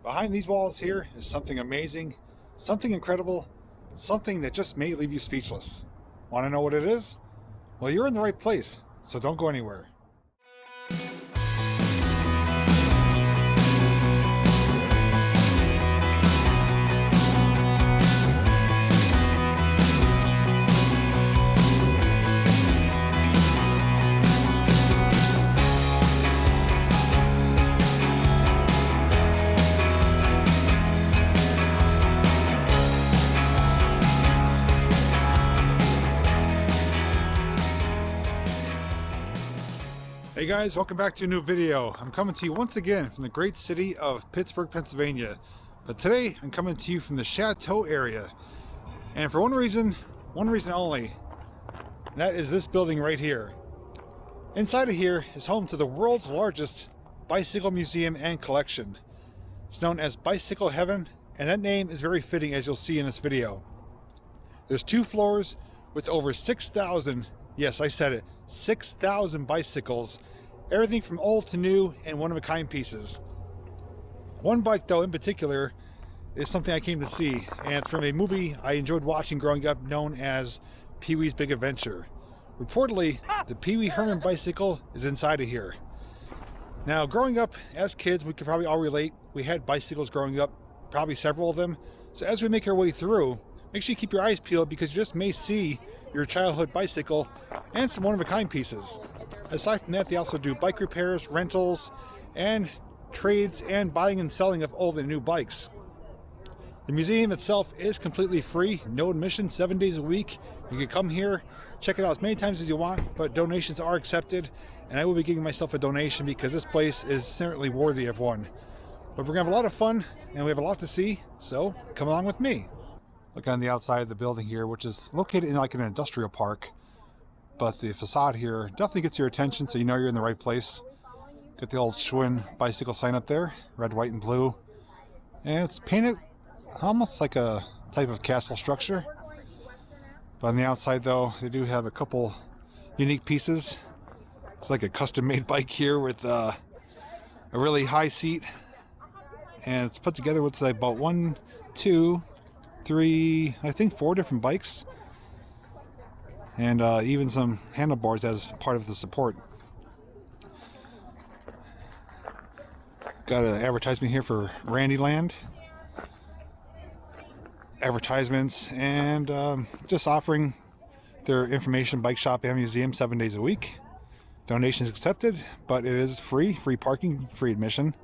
Behind these walls here is something amazing, something incredible, something that just may leave you speechless. Want to know what it is? Well, you're in the right place, so don't go anywhere. Hey guys, welcome back to a new video. I'm coming to you once again from the great city of Pittsburgh, Pennsylvania. But today I'm coming to you from the Chateau area. And for one reason only, and that is this building right here. Inside of here is home to the world's largest bicycle museum and collection. It's known as Bicycle Heaven, and that name is very fitting, as you'll see in this video. There's 2 floors with over 6,000, yes, I said it, 6,000 bicycles, everything from old to new and one-of-a-kind pieces. One bike, though, in particular, is something I came to see, and it's from a movie I enjoyed watching growing up known as Pee-wee's Big Adventure. Reportedly, the Pee-wee Herman bicycle is inside of here. Now, growing up as kids, we could probably all relate. We had bicycles growing up, probably several of them. So as we make our way through, make sure you keep your eyes peeled because you just may see your childhood bicycle and some one-of-a-kind pieces. Aside from that, they also do bike repairs, rentals, and trades and buying and selling of old and new bikes. The museum itself is completely free, no admission, 7 days a week. You can come here, check it out as many times as you want, but donations are accepted, and I will be giving myself a donation because this place is certainly worthy of one. But we're gonna have a lot of fun, and we have a lot to see, so come along with me. Look on the outside of the building here, which is located in like an industrial park. But the facade here definitely gets your attention, so you know you're in the right place. Got the old Schwinn bicycle sign up there, red, white, and blue. And it's painted almost like a type of castle structure. But on the outside though, they do have a couple unique pieces. It's like a custom-made bike here with a really high seat. And it's put together with about 1, 2, 3, I think 4 different bikes, and even some handlebars as part of the support. Got an advertisement here for Randyland. Advertisements and just offering their information, bike shop and museum 7 days a week. Donations accepted, but it is free parking, free admission.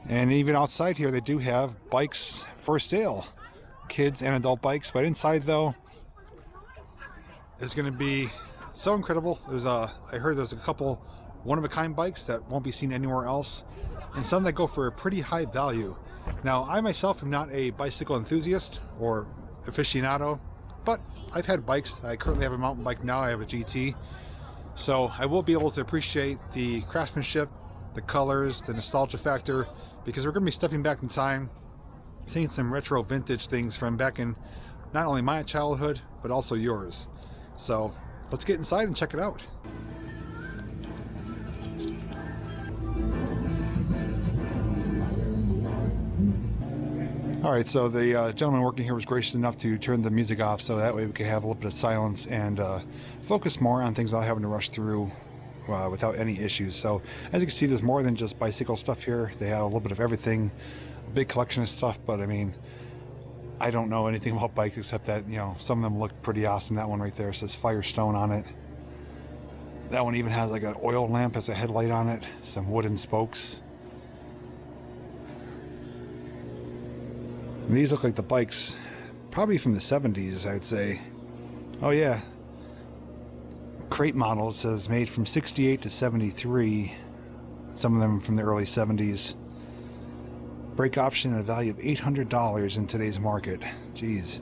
And even outside here they do have bikes for sale, kids and adult bikes. But inside though, it's going to be so incredible. There's I heard there's a couple one-of-a-kind bikes that won't be seen anywhere else, and some that go for a pretty high value. Now, I myself am not a bicycle enthusiast or aficionado, but I've had bikes. I currently have a mountain bike now. I have a GT, so I will be able to appreciate the craftsmanship, the colors, the nostalgia factor, because we're going to be stepping back in time, seeing some retro vintage things from back in not only my childhood but also yours. So let's get inside and check it out. Alright, so the gentleman working here was gracious enough to turn the music off so that way we could have a little bit of silence and focus more on things without having to rush through without any issues. So as you can see, there's more than just bicycle stuff here. They have a little bit of everything, a big collection of stuff, but I mean, I don't know anything about bikes except that, you know, some of them look pretty awesome. That one right there says Firestone on it. That one even has like an oil lamp as a headlight on it, some wooden spokes. And these look like the bikes probably from the 70s, I would say. Oh yeah, crate models says made from 68 to 73, some of them from the early 70s. Brake option at a value of $800 in today's market. Jeez.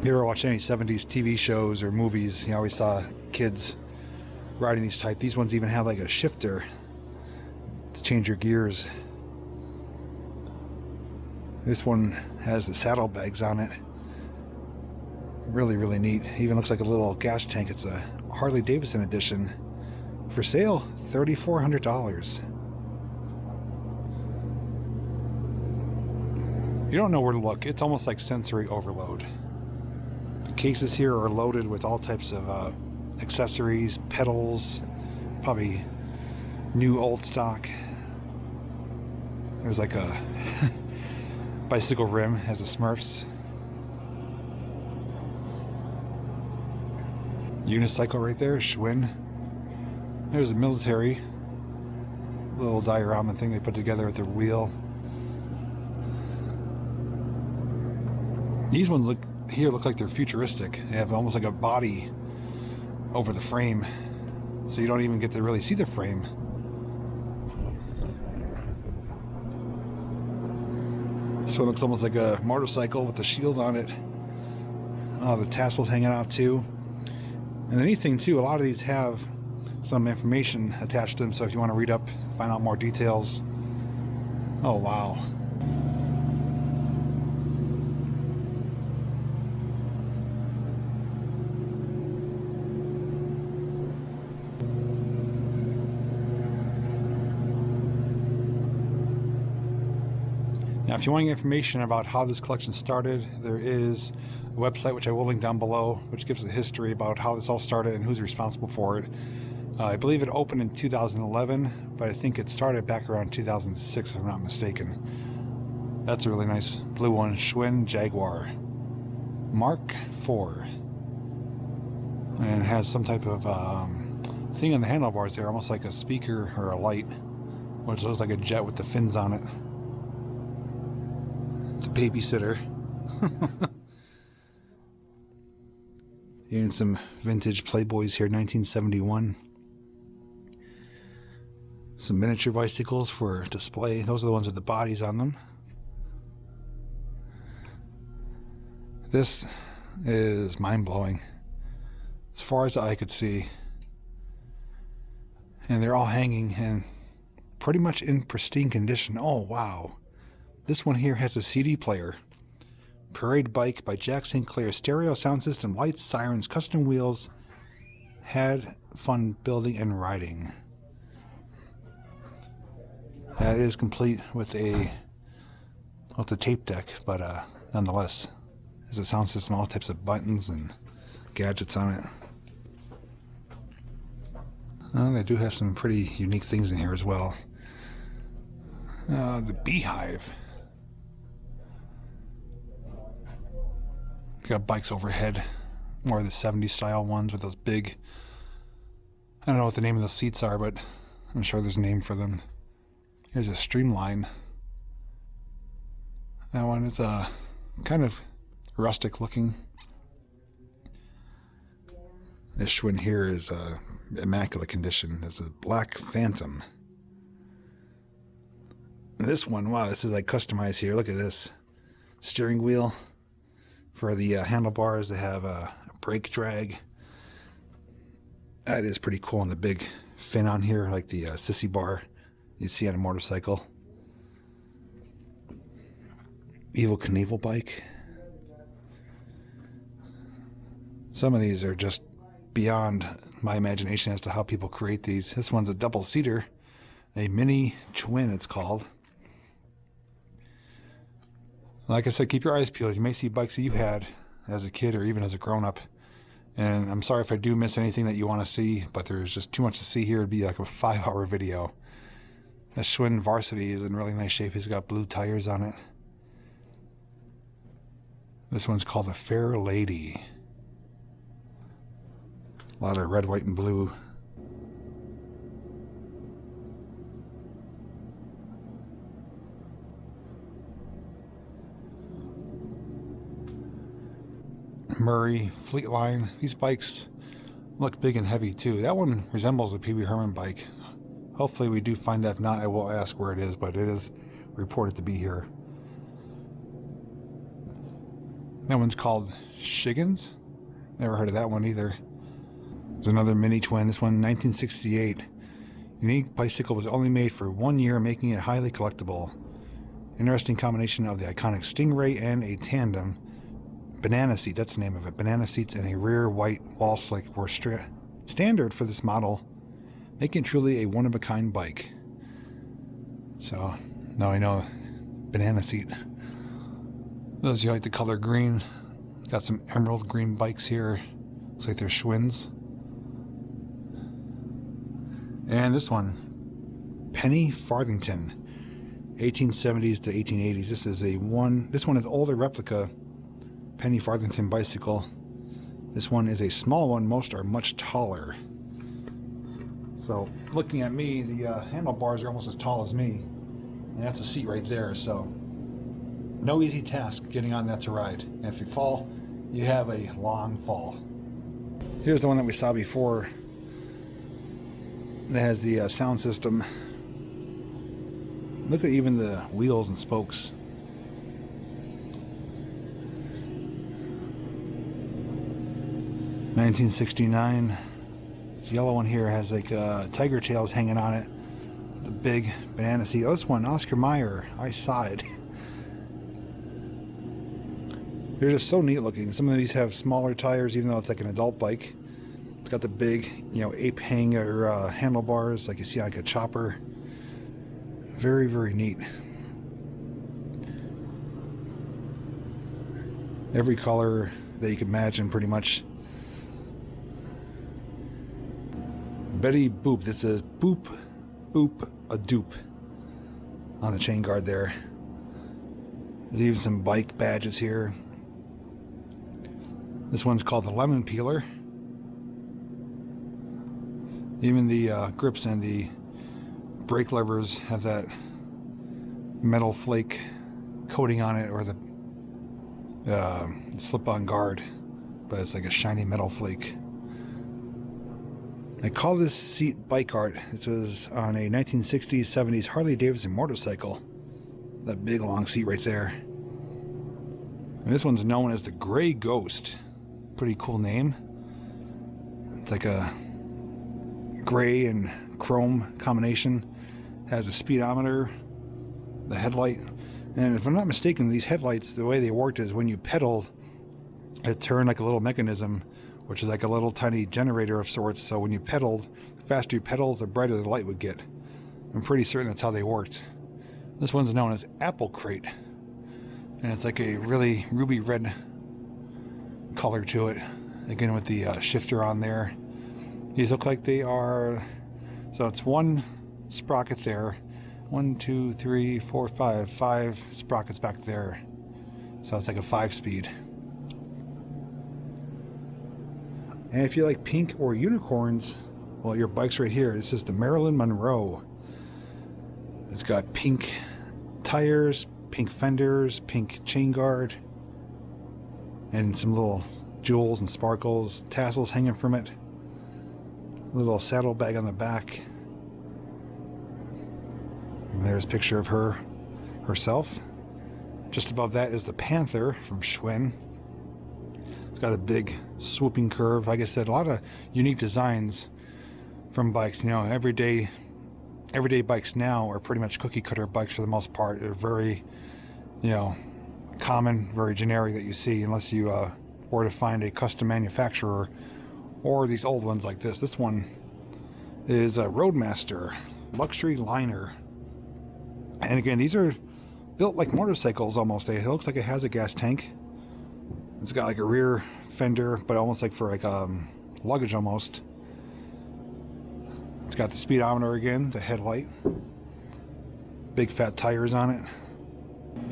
You ever watch any 70s TV shows or movies, you always saw kids riding these type. These ones even have like a shifter to change your gears. This one has the saddlebags on it. Really, really neat. Even looks like a little gas tank. It's a Harley Davidson edition. For sale, $3,400. You don't know where to look. It's almost like sensory overload. The cases here are loaded with all types of accessories, pedals, probably new old stock. There's like a bicycle rim, has a Smurfs. Unicycle right there, Schwinn. There's a military little diorama thing they put together with their wheel. These ones look like they're futuristic. They have almost like a body over the frame, so you don't even get to really see the frame. So it looks almost like a motorcycle with a shield on it. Oh, the tassels hanging out too. And the neat thing too, a lot of these have some information attached to them, so if you want to read up, find out more details. Oh wow. Now, if you want information about how this collection started, there is a website which I will link down below, which gives the history about how this all started and who's responsible for it. I believe it opened in 2011, but I think it started back around 2006, if I'm not mistaken. That's a really nice blue one, Schwinn Jaguar Mark IV. And it has some type of thing on the handlebars there, almost like a speaker or a light, which looks like a jet with the fins on it. The babysitter. And some vintage Playboys here, 1971. Some miniature bicycles for display. Those are the ones with the bodies on them. This is mind-blowing as far as the eye could see. And they're all hanging and pretty much in pristine condition. Oh wow. This one here has a CD player. Parade Bike by Jack St. Clair. Stereo sound system, lights, sirens, custom wheels. Had fun building and riding. That is complete with a tape deck, but nonetheless, there's a sound system, all types of buttons and gadgets on it. They do have some pretty unique things in here as well. The Beehive. Got bikes overhead, more of the 70s style ones with those big, I don't know what the name of those seats are, but I'm sure there's a name for them. Here's a Streamline. That one is kind of rustic looking. This Schwinn here is immaculate condition. It's a black Phantom. And this one, wow, this is like customized here. Look at this steering wheel. For the handlebars, they have a brake drag. That is pretty cool. And the big fin on here, like the sissy bar you see on a motorcycle. Evel Knievel bike. Some of these are just beyond my imagination as to how people create these. This one's a double-seater, a mini Schwinn it's called. Like I said, keep your eyes peeled. You may see bikes that you had as a kid or even as a grown-up. And I'm sorry if I do miss anything that you want to see, but there's just too much to see here. It'd be like a 5-hour video. The Schwinn Varsity is in really nice shape. He's got blue tires on it. This one's called the Fair Lady. A lot of red, white, and blue. Murray, Fleetline. These bikes look big and heavy too. That one resembles a PB Herman bike. Hopefully we do find that. If not, I will ask where it is, but it is reported to be here. That one's called Shiggins. Never heard of that one either. There's another mini twin. This one, 1968. Unique bicycle was only made for 1 year, making it highly collectible. Interesting combination of the iconic Stingray and a tandem. Banana seat, that's the name of it. Banana seats and a rear white wall slick were standard for this model, making it truly a one-of-a-kind bike. So now I know banana seat. Those of you like the color green, got some emerald green bikes here. Looks like they're Schwinn's. And this one, penny farthington, 1870s to 1880s. This one is older replica penny farthington bicycle. This one is a small one. Most are much taller. So looking at me, the handlebars are almost as tall as me, and that's a seat right there. So no easy task getting on that to ride. And if you fall, you have a long fall. Here's the one that we saw before that has the sound system. Look at even the wheels and spokes. $1969. This yellow one here has like tiger tails hanging on it. The big banana seat. Oh, this one, Oscar Mayer. I saw it. They're just so neat looking. Some of these have smaller tires, even though it's like an adult bike. It's got the big, ape hanger handlebars, like you see on like a chopper. Very, very neat. Every color that you can imagine, pretty much. Betty Boop. This is Boop, Boop, a Dupe on the chain guard there. There's even some bike badges here. This one's called the Lemon Peeler. Even the grips and the brake levers have that metal flake coating on it, or the slip-on guard, but it's like a shiny metal flake. I call this seat bike art. This was on a 1960s, 70s Harley Davidson motorcycle. That big long seat right there. And this one's known as the Gray Ghost. Pretty cool name. It's like a gray and chrome combination. Has a speedometer, the headlight, and if I'm not mistaken, these headlights, the way they worked is when you pedal, it turned like a little mechanism, which is like a little tiny generator of sorts. So when you pedaled, the faster you pedaled, the brighter the light would get. I'm pretty certain that's how they worked. This one's known as Apple Crate, and it's like a really ruby red color to it, again with the shifter on there. These look like they are, so it's one sprocket there, 1, 2, 3, 4, 5 sprockets back there, so it's like a 5-speed. And if you like pink or unicorns, well, your bike's right here. This is the Marilyn Monroe. It's got pink tires, pink fenders, pink chain guard, and some little jewels and sparkles, tassels hanging from it. A little saddlebag on the back. And there's a picture of herself. Just above that is the Panther from Schwinn. It's got a big swooping curve. Like I said, a lot of unique designs from bikes. Everyday bikes now are pretty much cookie cutter bikes for the most part. They're very, common, very generic that you see, unless you were to find a custom manufacturer, or these old ones like this. This one is a Roadmaster Luxury Liner. And again, these are built like motorcycles almost. It looks like it has a gas tank. It's got like a rear fender, but almost like for like luggage almost. It's got the speedometer again, the headlight, big fat tires on it.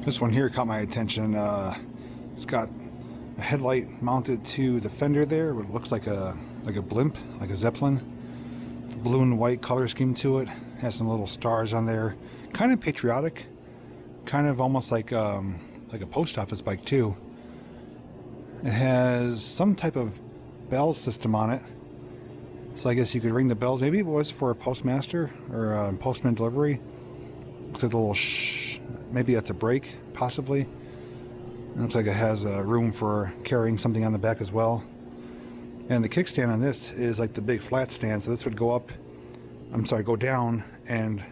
This one here caught my attention. It's got a headlight mounted to the fender there, what looks like a blimp, like a Zeppelin. Blue and white color scheme to it. Has some little stars on there. Kind of patriotic. Kind of almost like a post office bike too. It has some type of bell system on it. So I guess you could ring the bells. Maybe it was for a postmaster or a postman delivery. Looks like a little maybe that's a brake, possibly. It looks like it has room for carrying something on the back as well. And the kickstand on this is like the big flat stand, so this would go down and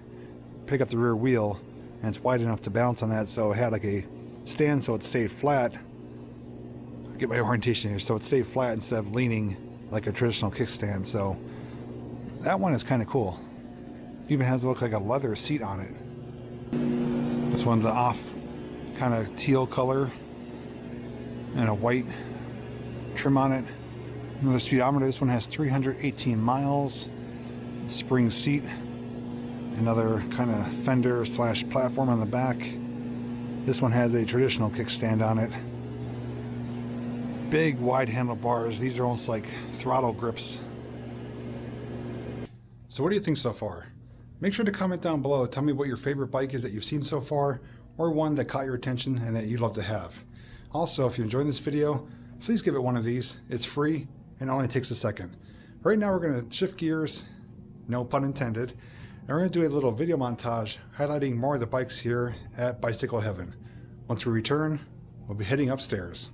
pick up the rear wheel, and it's wide enough to balance on that, so it had like a stand so it stayed flat. Get my orientation here, so it stayed flat instead of leaning like a traditional kickstand. So that one is kind of cool. Even has look like a leather seat on it. This one's an off kind of teal color. and a white trim on it. Another speedometer. This one has 318 miles. Spring seat. Another kind of fender slash platform on the back. This one has a traditional kickstand on it. Big wide handlebars. These are almost like throttle grips. So what do you think so far? Make sure to comment down below. Tell me what your favorite bike is that you've seen so far, or one that caught your attention and that you'd love to have. Also, if you enjoyed this video, please give it one of these. It's free and only takes a second. Right now we're going to shift gears, no pun intended, and we're going to do a little video montage highlighting more of the bikes here at Bicycle Heaven. Once we return, we'll be heading upstairs.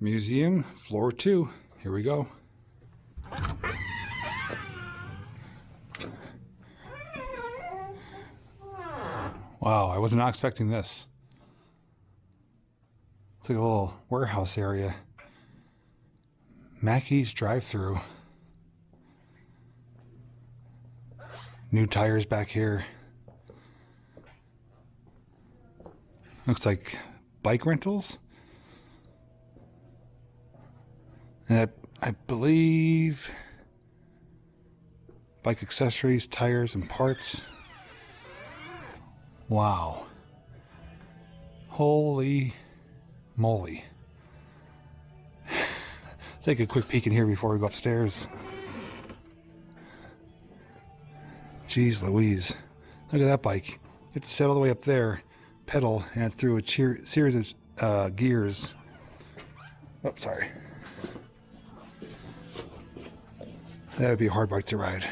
Museum, floor 2. Here we go. Wow, I was not expecting this. It's like a little warehouse area. Mackey's drive-through. New tires back here. Looks like bike rentals. And I believe bike accessories, tires, and parts. Wow. Holy moly. Take a quick peek in here before we go upstairs. Jeez Louise. Look at that bike. You have to sit all the way up there, pedal, and it's through a series of gears. Oh, sorry. That would be a hard bike to ride.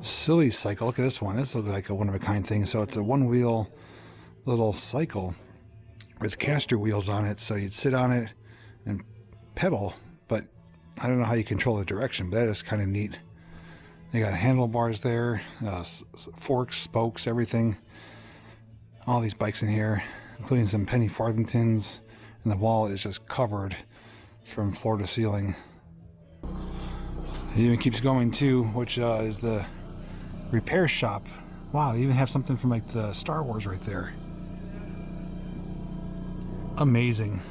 Silly cycle. Look at this one. This looks like a one-of-a-kind thing. So it's a one-wheel little cycle with caster wheels on it. So you'd sit on it and pedal, but I don't know how you control the direction, but that is kind of neat. They got handlebars there, forks, spokes, everything. All these bikes in here, including some penny farthingtons. And the wall is just covered from floor to ceiling. It even keeps going too, which is the repair shop. Wow, they even have something from like the Star Wars right there. Amazing.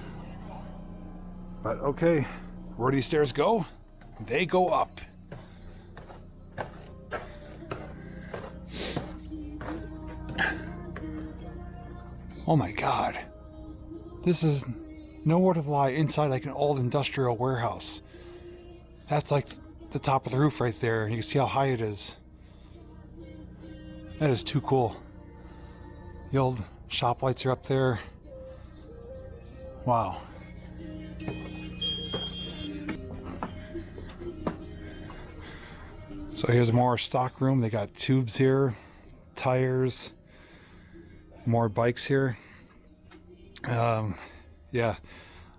But okay, where do these stairs go? They go up. Oh my God. This is nowhere to lie inside like an old industrial warehouse. That's like the top of the roof right there. You can see how high it is. That is too cool. The old shop lights are up there. Wow. So here's more stock room. They got tubes here, tires, more bikes here. Yeah,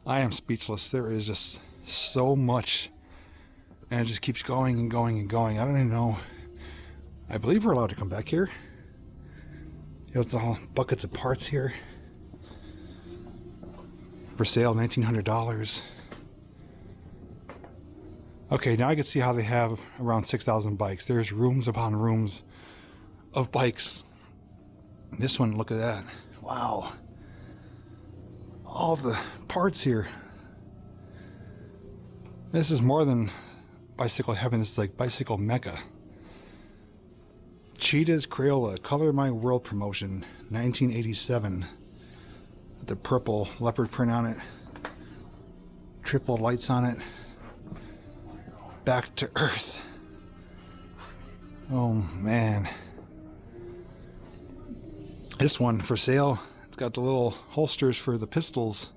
I am speechless. There is just so much, and it just keeps going and going and going. I don't even know. I believe we're allowed to come back here. It's all buckets of parts here. For sale, $1,900. Okay, now I can see how they have around 6,000 bikes. There's rooms upon rooms of bikes. This one, look at that. Wow. All the parts here. This is more than Bicycle Heaven. This is like Bicycle Mecca. Cheetah's Crayola Color My World promotion, 1987. With the purple leopard print on it. Triple lights on it. Back to Earth. Oh man. This one for sale. It's got the little holsters for the pistols.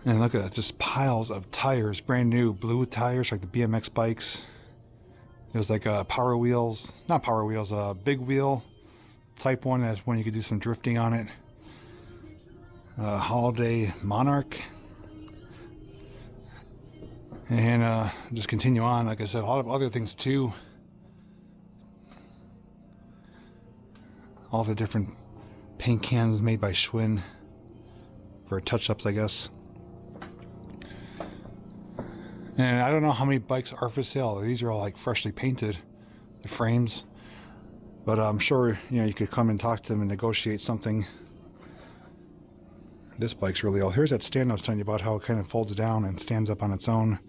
And look at it, just piles of tires, brand new blue tires like the BMX bikes. There's like power wheels, not power wheels, big wheel type one. That's when you could do some drifting on it. Holiday Monarch. And just continue on. Like I said, a lot of other things too. All the different paint cans made by Schwinn for touch-ups, I guess. And I don't know how many bikes are for sale. These are all like freshly painted, the frames. But I'm sure, you know, you could come and talk to them and negotiate something. This bike's really old. Here's that stand I was telling you about, how it kind of folds down and stands up on its own.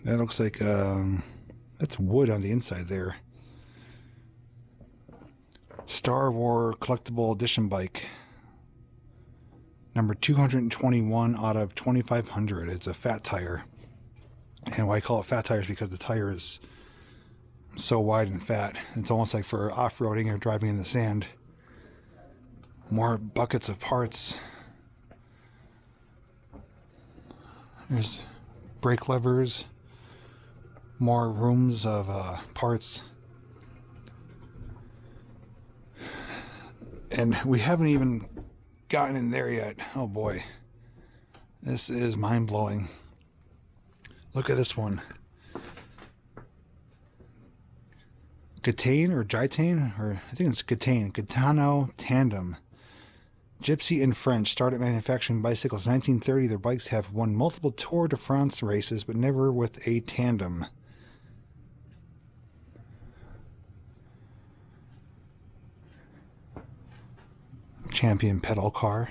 That looks like that's wood on the inside there. Star Wars collectible edition bike. Number 221 out of 2,500. It's a fat tire. And why I call it fat tire is because the tire is so wide and fat. It's almost like for off-roading or driving in the sand. More buckets of parts. There's brake levers. More rooms of parts. And we haven't even gotten in there yet. Oh boy. This is mind-blowing. Look at this one. Gitane or Gitane, or I think it's Gitane. Gitano Tandem. Gypsy in French started manufacturing bicycles in 1930. Their bikes have won multiple Tour de France races, but never with a tandem. Champion pedal car.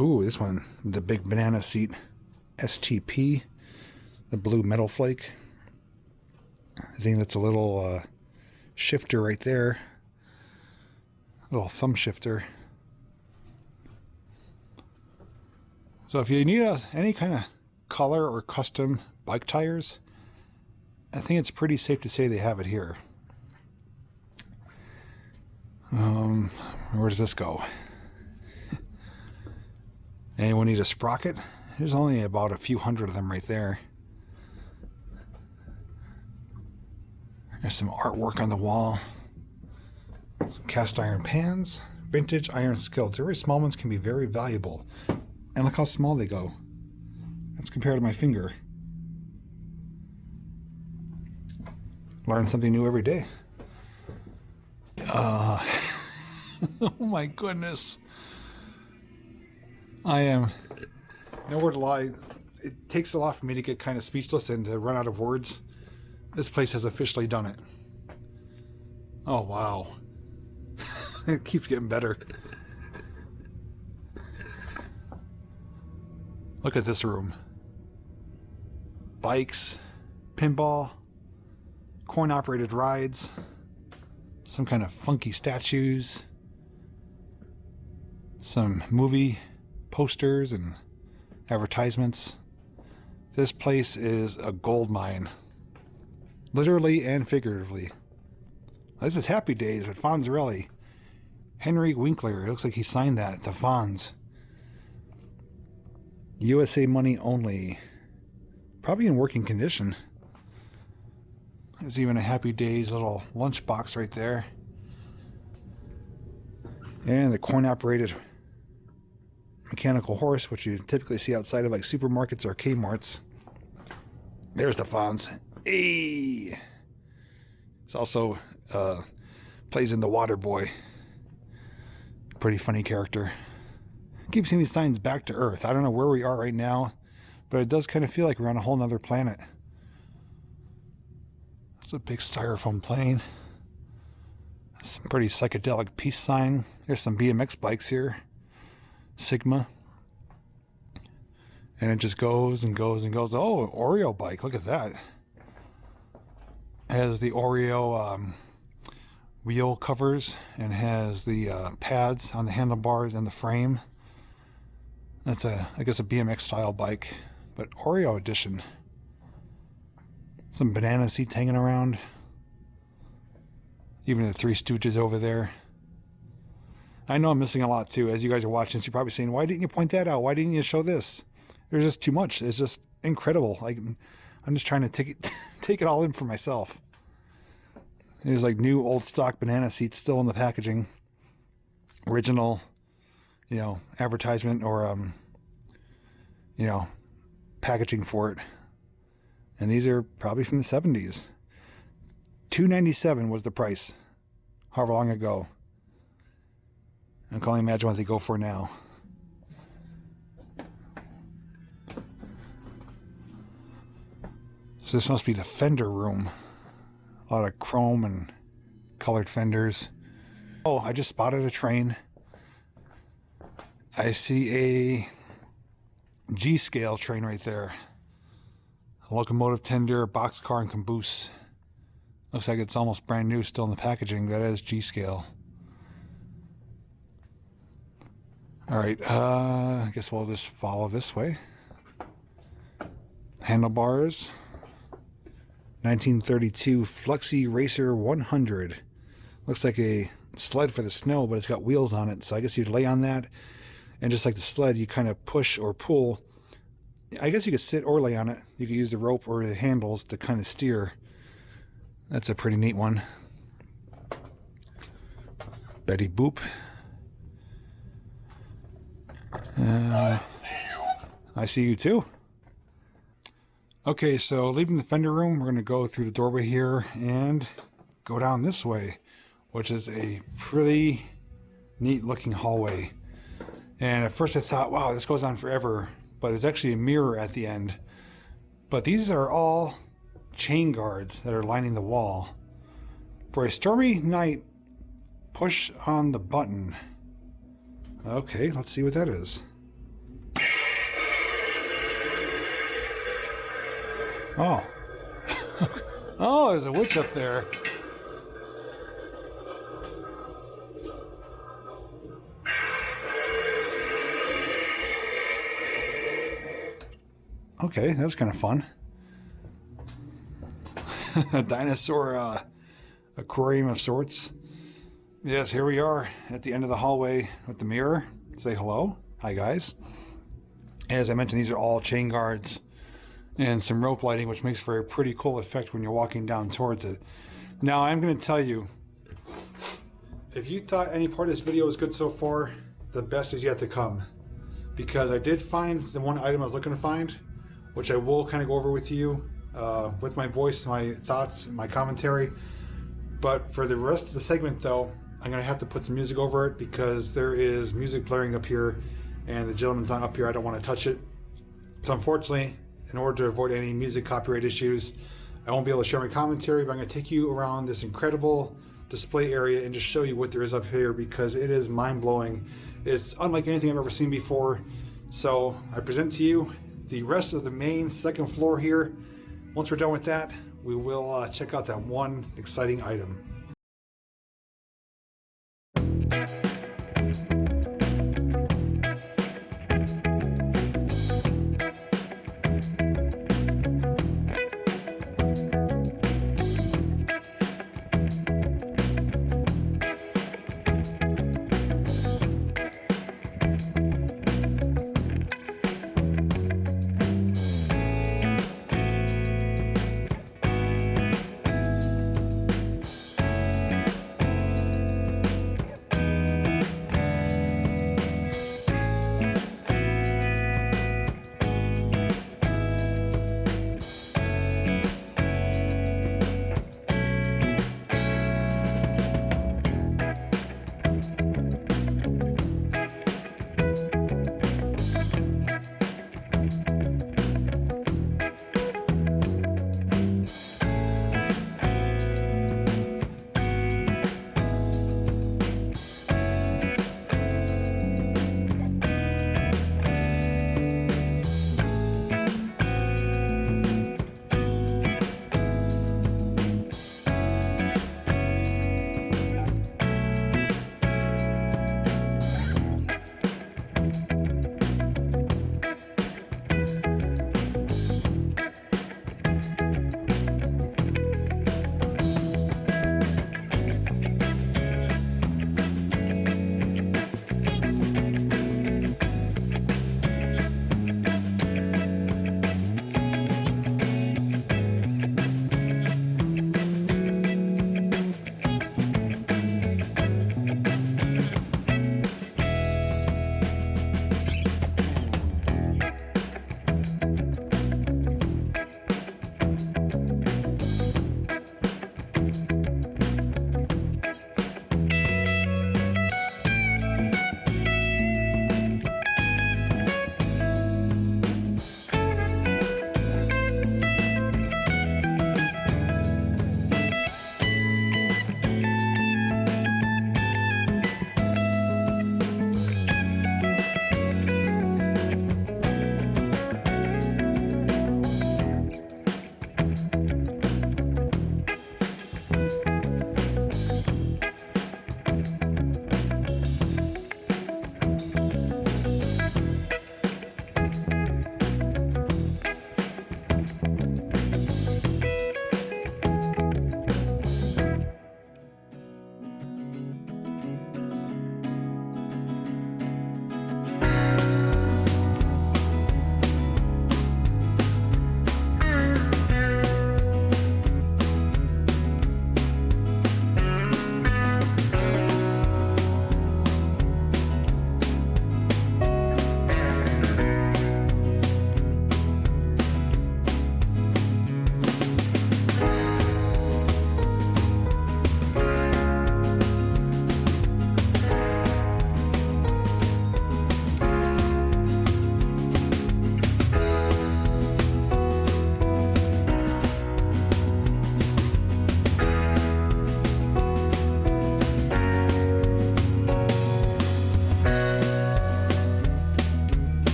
Ooh, this one, the big banana seat. STP, the blue metal flake. I think that's a little shifter right there. A little thumb shifter. So if you need any kind of color or custom bike tires, I think it's pretty safe to say they have it here. Where does this go? Anyone need a sprocket? There's only about a few hundred of them right there. There's some artwork on the wall. Some cast iron pans. Vintage iron skillets. Very small ones can be very valuable. And look how small they go. That's compared to my finger. Learn something new every day. Oh my goodness. I am nowhere to lie. It takes a lot for me to get kind of speechless and to run out of words. This place has officially done it. Oh wow. It keeps getting better. Look at this room. Bikes, pinball, coin-operated rides, some kind of funky statues, some movie posters and advertisements. This place is a gold mine, literally and figuratively. This is Happy Days with Fonzarelli. Henry Winkler, it looks like he signed that, the Fonz. USA money only. Probably in working condition. There's even a Happy Days little lunchbox right there. And the coin-operated mechanical horse, which you typically see outside of like supermarkets or Kmart's. There's the Fonz. Hey! It's also plays in The Water Boy. Pretty funny character. I keep seeing these signs back to Earth. I don't know where we are right now, but it does kind of feel like we're on a whole nother planet. It's a big styrofoam plane. Some pretty psychedelic peace sign. There's some BMX bikes here. Sigma. And it just goes and goes and goes. Oh, Oreo bike. Look at that. has the Oreo wheel covers and has the pads on the handlebars and the frame. That's I guess a BMX style bike, but Oreo edition. Some banana seats hanging around. Even the Three Stooges over there. I know I'm missing a lot too. As you guys are watching this, you're probably saying, why didn't you point that out? Why didn't you show this? There's just too much. It's just incredible. Like, I'm just trying to take it all in for myself. There's like new old stock banana seats still in the packaging. Original, you know, advertisement or, you know, packaging for it. And these are probably from the 70s. $2.97 was the price, however long ago. I can only imagine what they go for now. So this must be the fender room. A lot of chrome and colored fenders. Oh, I just spotted a train. I see a G-scale train right there. A locomotive tender, boxcar, and caboose. Looks like it's almost brand new, still in the packaging. That is G-scale. Alright, I guess we'll just follow this way. Handlebars. 1932 Flexi Racer 100. Looks like a sled for the snow, but it's got wheels on it. So I guess you'd lay on that, and just like the sled, you kind of push or pull. I guess you could sit or lay on it. You could use the rope or the handles to kind of steer. That's a pretty neat one. Betty Boop. I see you too. Okay, so leaving the fender room, we're going to go through the doorway here and go down this way, which is a pretty neat looking hallway. And at first I thought, wow, this goes on forever, but it's actually a mirror at the end. But these are all chain guards that are lining the wall. For a stormy night, push on the button. Okay, let's see what that is. Oh. Oh, there's a witch up there. Okay, that was kind of fun. A dinosaur aquarium of sorts. Yes, here we are at the end of the hallway with the mirror. Say hello. Hi, guys. As I mentioned, these are all chain guards and some rope lighting, which makes for a pretty cool effect when you're walking down towards it. Now, I'm going to tell you, if you thought any part of this video was good so far, the best is yet to come. Because I did find the one item I was looking to find, which I will kind of go over with you with my voice, my thoughts, and my commentary. But for the rest of the segment, though, I'm going to have to put some music over it because there is music blaring up here and the gentleman's not up here. I don't want to touch it. So unfortunately, in order to avoid any music copyright issues, I won't be able to share my commentary, but I'm going to take you around this incredible display area and just show you what there is up here because it is mind-blowing. It's unlike anything I've ever seen before. So I present to you the rest of the main second floor here. Once we're done with that, we will check out that one exciting item.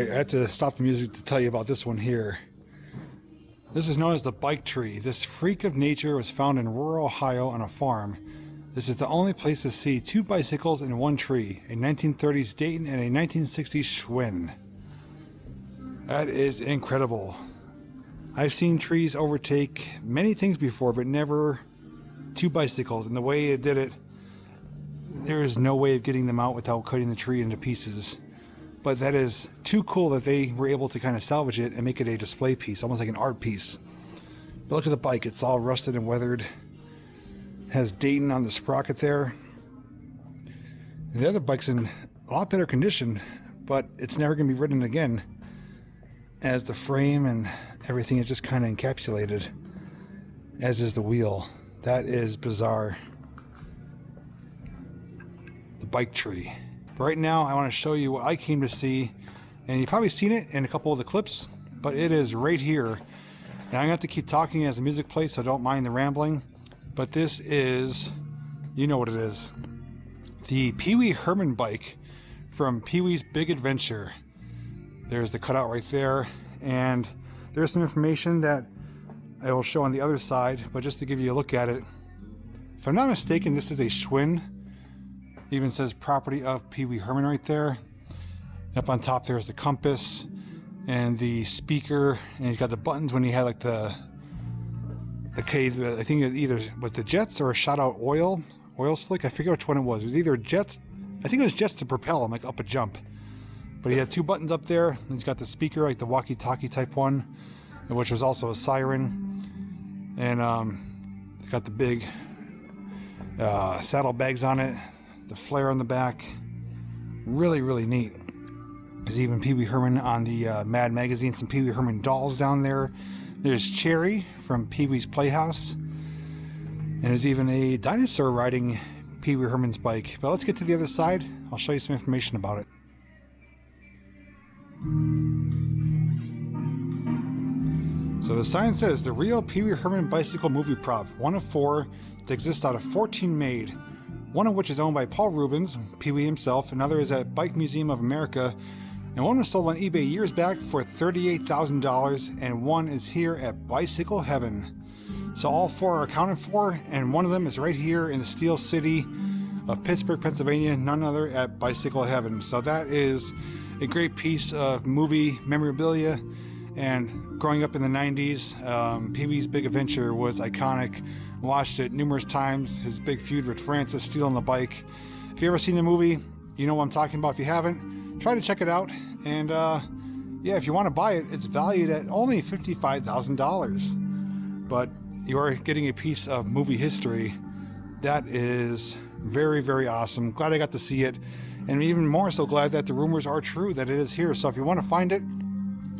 Alright, I had to stop the music to tell you about this one here. This is known as the bike tree. This freak of nature was found in rural Ohio on a farm. This is the only place to see 2 bicycles in one tree, a 1930s Dayton and a 1960s Schwinn. That is incredible. I've seen trees overtake many things before, but never 2 bicycles. And the way it did it, there is no way of getting them out without cutting the tree into pieces. But that is too cool that they were able to kind of salvage it and make it a display piece, almost like an art piece. But look at the bike, it's all rusted and weathered. It has Dayton on the sprocket there. And the other bike's in a lot better condition, but it's never going to be ridden again, as the frame and everything is just kind of encapsulated, as is the wheel. That is bizarre. The bike tree. But right now I want to show you what I came to see, and you've probably seen it in a couple of the clips, but it is right here. And I'm going to have to keep talking as the music plays, so don't mind the rambling. But this is, you know what it is. The Pee-wee Herman Bike from Pee-wee's Big Adventure. There's the cutout right there, and there's some information that I will show on the other side, but just to give you a look at it. If I'm not mistaken, this is a Schwinn. It even says property of Pee-wee Herman right there. Up on top there's the compass and the speaker, and he's got the buttons when he had like the cave. I think it either was the jets or a shot out oil slick. I forget which one it was. It was either jets. I think it was jets to propel him like up a jump. But he had 2 buttons up there. And he's got the speaker, like the walkie-talkie type one, which was also a siren. And he's got the big saddlebags on it, the flare on the back. Really, really neat. There's even Pee-wee Herman on the Mad magazine, some Pee-wee Herman dolls down there. There's Cherry from Pee-wee's Playhouse. And there's even a dinosaur riding Pee-wee Herman's bike. But let's get to the other side. I'll show you some information about it. So the sign says, the real Pee-wee Herman bicycle movie prop, one of 4 that exists out of 14 made. One of which is owned by Paul Rubens, Pee-wee himself, another is at Bike Museum of America, and one was sold on eBay years back for $38,000, and one is here at Bicycle Heaven. So all 4 are accounted for, and one of them is right here in the Steel City of Pittsburgh, Pennsylvania, none other at Bicycle Heaven. So that is a great piece of movie memorabilia. And growing up in the 90s, Pee-wee's Big Adventure was iconic. Watched it numerous times. His big feud with Francis stealing the bike. If you ever seen the movie, you know what I'm talking about. If you haven't, try to check it out. And yeah, if you want to buy it, it's valued at only $55,000. But you are getting a piece of movie history. That is very, very awesome. Glad I got to see it. And even more so glad that the rumors are true, that it is here. So if you want to find it,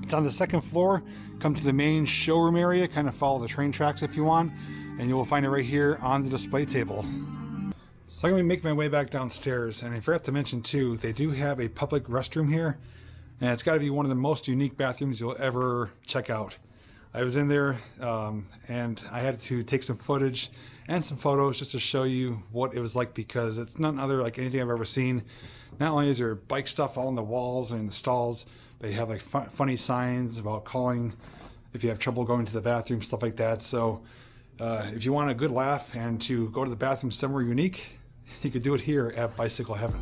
it's on the 2nd floor. Come to the main showroom area, kind of follow the train tracks if you want, and you will find it right here on the display table. So I'm going to make my way back downstairs, and I forgot to mention too, they do have a public restroom here, and it's got to be one of the most unique bathrooms you'll ever check out. I was in there and I had to take some footage and some photos just to show you what it was like, because it's none other like anything I've ever seen. Not only is there bike stuff all on the walls and in the stalls, they have like funny signs about calling if you have trouble going to the bathroom, stuff like that. So if you want a good laugh and to go to the bathroom somewhere unique, you could do it here at Bicycle Heaven.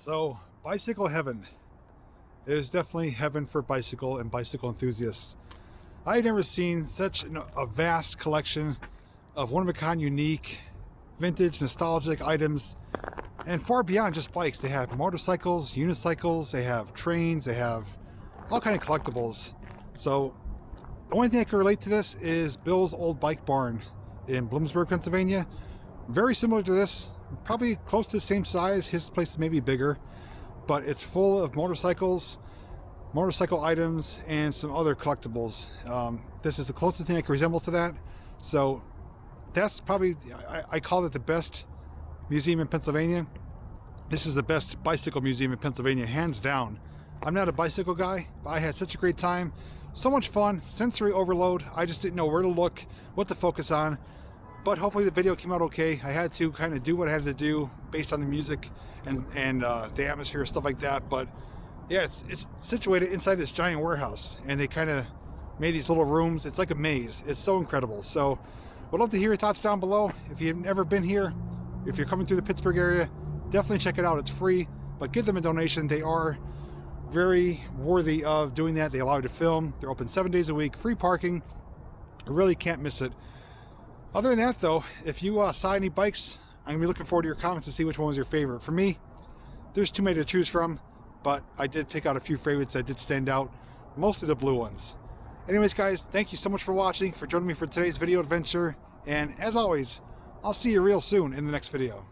So, bicycle heaven. It is definitely heaven for bicycle and bicycle enthusiasts. I had never seen such a vast collection of one-of-a-kind, unique, vintage, nostalgic items, and far beyond just bikes. They have motorcycles, unicycles, they have trains, they have all kind of collectibles. So the only thing I can relate to this is Bill's old bike barn in Bloomsburg, Pennsylvania. Very similar to this, probably close to the same size. His place is maybe bigger, but it's full of motorcycles, motorcycle items, and some other collectibles. This is the closest thing I can resemble to that. So that's probably, I call it the best museum in Pennsylvania. This is the best bicycle museum in Pennsylvania, hands down. I'm not a bicycle guy, but I had such a great time. So much fun, sensory overload. I just didn't know where to look, what to focus on. But hopefully the video came out okay. I had to kind of do what I had to do based on the music and the atmosphere, stuff like that. But yeah, it's situated inside this giant warehouse, and they kind of made these little rooms. It's like a maze. It's so incredible. So would love to hear your thoughts down below. If you've never been here, if you're coming through the Pittsburgh area, definitely check it out. It's free, but give them a donation. They are very worthy of doing that. They allow you to film. They're open 7 days a week, free parking. You really can't miss it. Other than that though, if you saw any bikes, I'm gonna be looking forward to your comments to see which one was your favorite. For me, there's too many to choose from, but I did pick out a few favorites that did stand out, mostly the blue ones. Anyways guys, thank you so much for watching, for joining me for today's video adventure, and as always, I'll see you real soon in the next video.